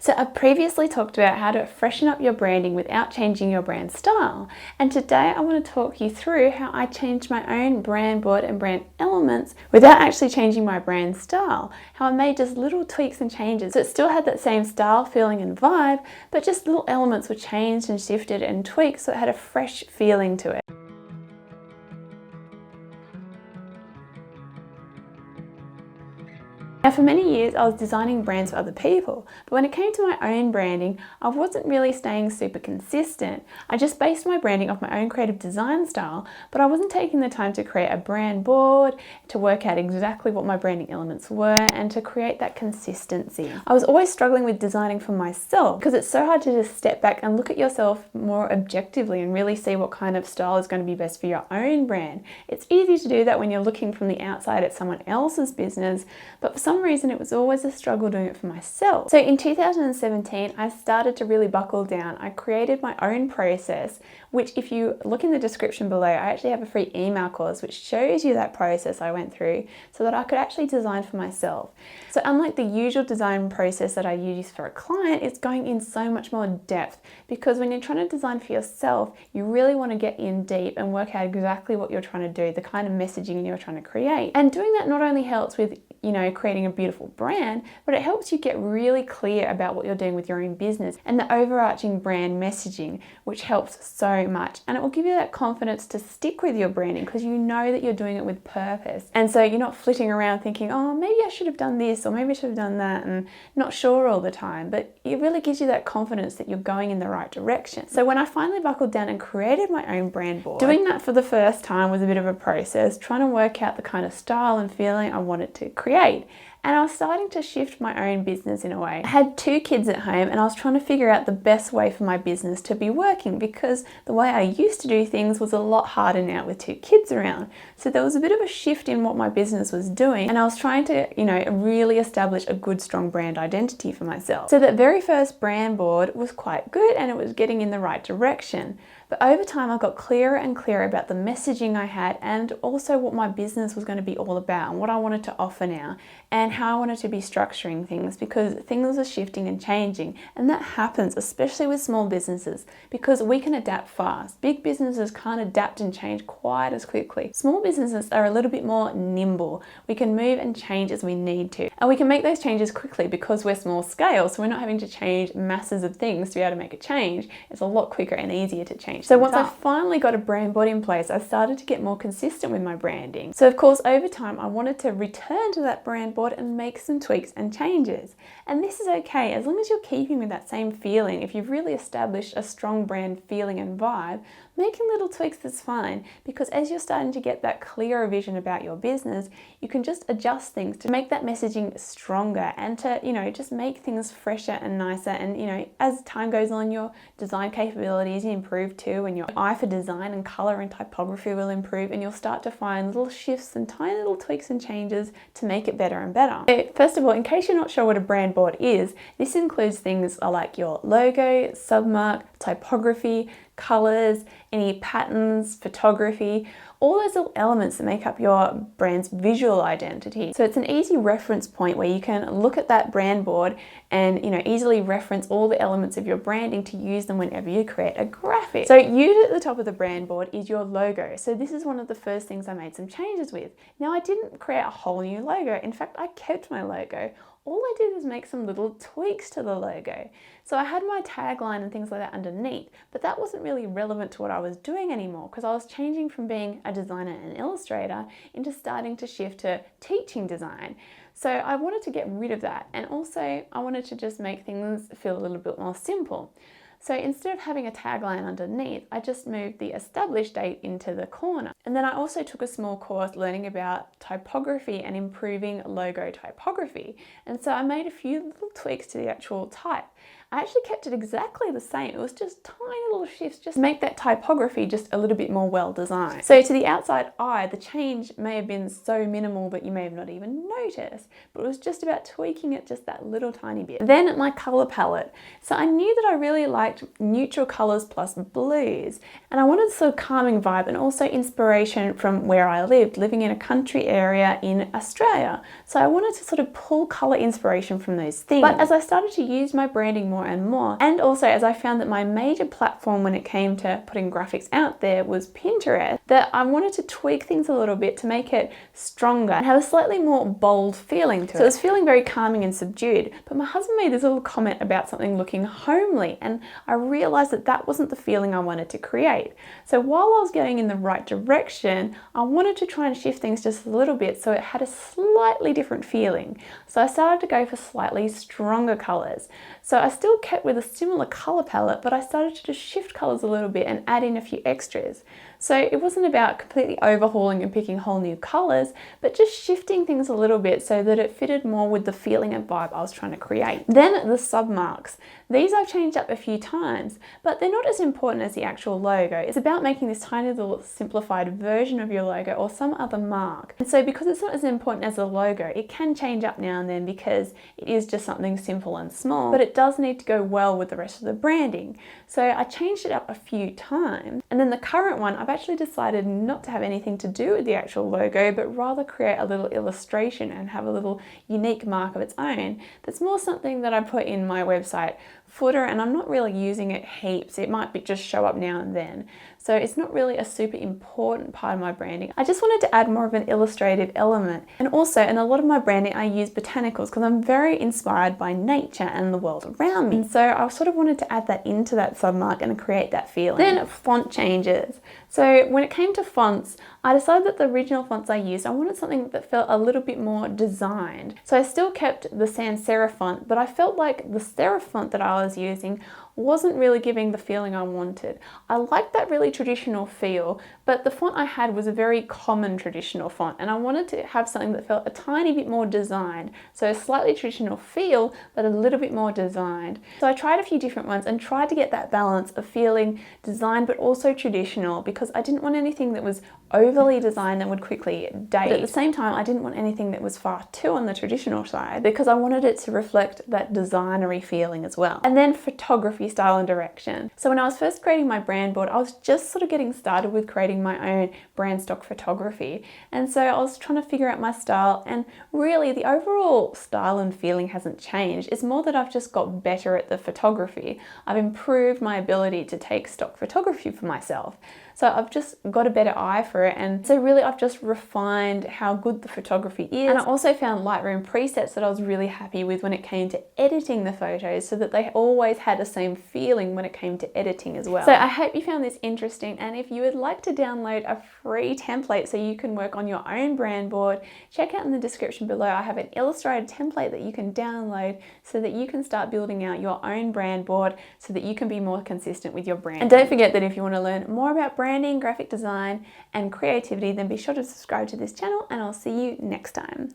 So I previously talked about how to freshen up your branding without changing your brand style. And today I want to talk you through how I changed my own brand board and brand elements without actually changing my brand style. How I made just little tweaks and changes. So it still had that same style, feeling and vibe, but just little elements were changed and shifted and tweaked so it had a fresh feeling to it. Now for many years I was designing brands for other people, but when it came to my own branding, I wasn't really staying super consistent. I just based my branding off my own creative design style, but I wasn't taking the time to create a brand board, to work out exactly what my branding elements were, and to create that consistency. I was always struggling with designing for myself because it's so hard to just step back and look at yourself more objectively and really see what kind of style is going to be best for your own brand. It's easy to do that when you're looking from the outside at someone else's business, but for some reason it was always a struggle doing it for myself. So in 2017 I started to really buckle down. I created my own process, which if you look in the description below, I actually have a free email course which shows you that process I went through so that I could actually design for myself. So unlike the usual design process that I use for a client, it's going in so much more depth, because when you're trying to design for yourself, you really want to get in deep and work out exactly what you're trying to do, the kind of messaging you're trying to create. And doing that not only helps with creating a beautiful brand, but it helps you get really clear about what you're doing with your own business and the overarching brand messaging, which helps so much. And it will give you that confidence to stick with your branding because you know that you're doing it with purpose. And so you're not flitting around thinking, oh, maybe I should have done this or maybe I should have done that, and not sure all the time. But it really gives you that confidence that you're going in the right direction. So when I finally buckled down and created my own brand board, doing that for the first time was a bit of a process, trying to work out the kind of style and feeling I wanted to create. And I was starting to shift my own business in a way. I had 2 kids at home and I was trying to figure out the best way for my business to be working, because the way I used to do things was a lot harder now with 2 kids around. So there was a bit of a shift in what my business was doing, and I was trying to, really establish a good, strong brand identity for myself. So that very first brand board was quite good and it was getting in the right direction. But over time I got clearer and clearer about the messaging I had and also what my business was going to be all about and what I wanted to offer now and how I wanted to be structuring things, because things are shifting and changing, and that happens especially with small businesses because we can adapt fast. Big businesses can't adapt and change quite as quickly. Small businesses are a little bit more nimble. We can move and change as we need to, and we can make those changes quickly because we're small scale, so we're not having to change masses of things to be able to make a change. It's a lot quicker and easier to change. So once I finally got a brand board in place, I started to get more consistent with my branding. So of course over time I wanted to return to that brand board and make some tweaks and changes. And this is okay as long as you're keeping with that same feeling. If you've really established a strong brand feeling and vibe, making little tweaks is fine, because as you're starting to get that clearer vision about your business, you can just adjust things to make that messaging stronger and to, just make things fresher and nicer. And, as time goes on, your design capabilities improve too, and your eye for design and color and typography will improve, and you'll start to find little shifts and tiny little tweaks and changes to make it better and better. So first of all, in case you're not sure what a brand board is, this includes things like your logo, submark, typography, colors, any patterns, photography, all those little elements that make up your brand's visual identity. So it's an easy reference point where you can look at that brand board and easily reference all the elements of your branding to use them whenever you create a graphic. So usually at the top of the brand board is your logo. So this is one of the first things I made some changes with. Now I didn't create a whole new logo. In fact, I kept my logo. All I did was make some little tweaks to the logo. So I had my tagline and things like that underneath, but that wasn't really relevant to what I was doing anymore because I was changing from being a designer and illustrator into starting to shift to teaching design. So I wanted to get rid of that, and also I wanted to just make things feel a little bit more simple. So instead of having a tagline underneath, I just moved the established date into the corner. And then I also took a small course learning about typography and improving logo typography. And so I made a few little tweaks to the actual type. I actually kept it exactly the same. It was just tiny little shifts just to make that typography just a little bit more well designed. So to the outside eye, the change may have been so minimal that you may have not even noticed, but it was just about tweaking it just that little tiny bit. Then my color palette. So I knew that I really liked neutral colors plus blues, and I wanted a sort of calming vibe and also inspiration from where I lived, living in a country area in Australia. So I wanted to sort of pull color inspiration from those things. But as I started to use my branding more and more, and also as I found that my major platform when it came to putting graphics out there was Pinterest, that I wanted to tweak things a little bit to make it stronger and have a slightly more bold feeling to it. So it was feeling very calming and subdued, but my husband made this little comment about something looking homely, and I realized that that wasn't the feeling I wanted to create. So while I was going in the right direction, I wanted to try and shift things just a little bit so it had a slightly different feeling. So I started to go for slightly stronger colors. So I still kept with a similar color palette, but I started to just shift colors a little bit and add in a few extras. So it wasn't about completely overhauling and picking whole new colors, but just shifting things a little bit so that it fitted more with the feeling and vibe I was trying to create. Then the submarks. These I've changed up a few times, but they're not as important as the actual logo. It's about making this tiny little simplified version of your logo or some other mark. And so because it's not as important as the logo, it can change up now and then because it is just something simple and small, but it does need to go well with the rest of the branding. So I changed it up a few times. And then the current one, I've actually decided not to have anything to do with the actual logo, but rather create a little illustration and have a little unique mark of its own. That's more something that I put in my website footer, and I'm not really using it heaps. It might be just show up now and then. So it's not really a super important part of my branding. I just wanted to add more of an illustrative element. And also in a lot of my branding, I use botanicals because I'm very inspired by nature and the world around me. And so I sort of wanted to add that into that submark and create that feeling. Then font changes. So when it came to fonts, I decided that the original fonts I used, I wanted something that felt a little bit more designed. So I still kept the sans serif font, but I felt like the serif font that I was using wasn't really giving the feeling I wanted. I liked that really traditional feel, but the font I had was a very common traditional font, and I wanted to have something that felt a tiny bit more designed. So a slightly traditional feel, but a little bit more designed. So I tried a few different ones and tried to get that balance of feeling designed but also traditional, because I didn't want anything that was overly designed that would quickly date. But at the same time, I didn't want anything that was far too on the traditional side, because I wanted it to reflect that designery feeling as well. And then photography style and direction. So when I was first creating my brand board, I was just sort of getting started with creating my own brand stock photography. And so I was trying to figure out my style, and really the overall style and feeling hasn't changed. It's more that I've just got better at the photography. I've improved my ability to take stock photography for myself. So I've just got a better eye for it, and so really I've just refined how good the photography is. And I also found Lightroom presets that I was really happy with when it came to editing the photos, so that they always had the same feeling when it came to editing as well. So I hope you found this interesting, and if you would like to download a free template so you can work on your own brand board, check out in the description below. I have an illustrated template that you can download so that you can start building out your own brand board so that you can be more consistent with your brand. And don't forget that if you want to learn more about branding, graphic design, and creativity, then be sure to subscribe to this channel, and I'll see you next time.